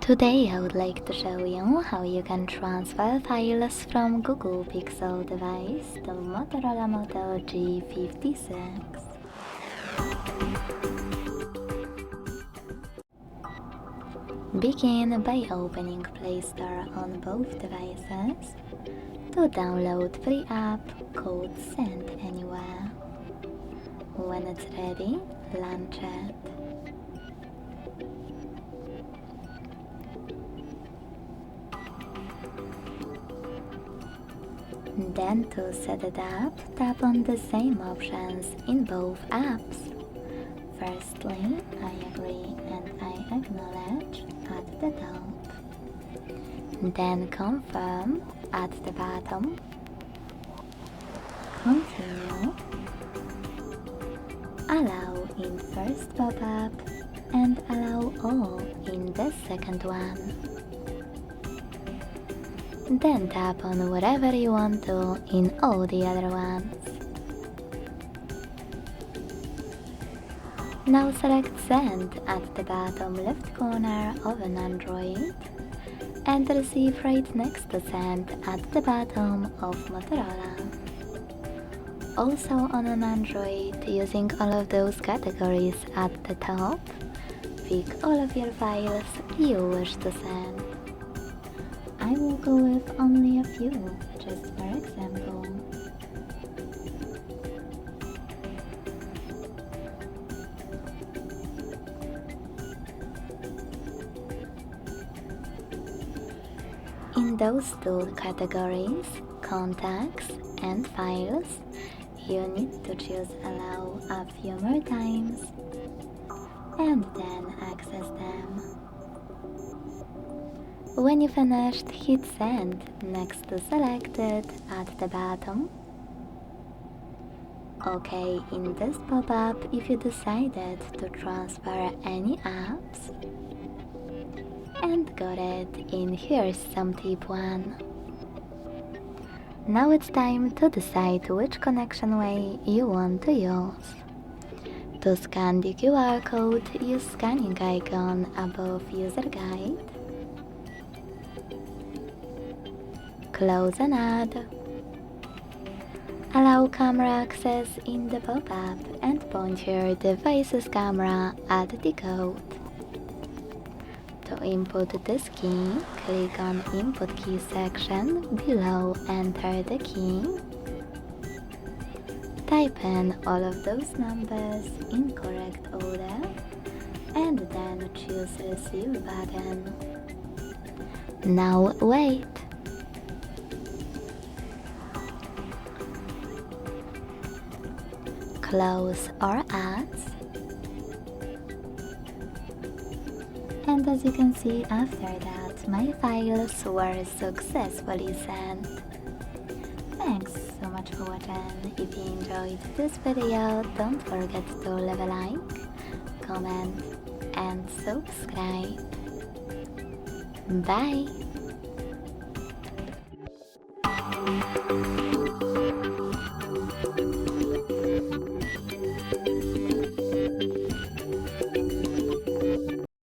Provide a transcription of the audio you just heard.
Today I would like to show you how you can transfer files from Google Pixel device to Motorola Moto G56. Begin by opening Play Store on both devices to download free app called Send Anywhere. When it's ready, launch it. Then to set it up, tap on the same options in both apps. Firstly, I agree and I acknowledge at the top. Then confirm at the bottom. Continue. Allow in first pop-up and allow all in the second one. Then tap on whatever you want to in all the other ones. Now select Send at the bottom left corner of an Android and Receive right next to Send at the bottom of Motorola. Also on an Android, using all of those categories at the top, pick all of your files you wish to send. I will go with only a few, just for example. In those two categories, contacts and files, you need to choose Allow a few more times and then access them. When you finished, hit Send next to Selected at the bottom. OK in this pop-up if you decided to transfer any apps. And got it in Here's Some Tip 1. Now it's time to decide which connection way you want to use. To scan the QR code, use scanning icon above User Guide. Close an ad. Allow camera access in the pop-up and point your device's camera at the code. To input this key, click on Input Key section below, enter the key. Type in all of those numbers in correct order and then choose Receive button. Now wait. Close our ads. And as you can see, after that, my files were successfully sent. Thanks so much for watching. If you enjoyed this video, don't forget to leave a like, comment and subscribe. Bye!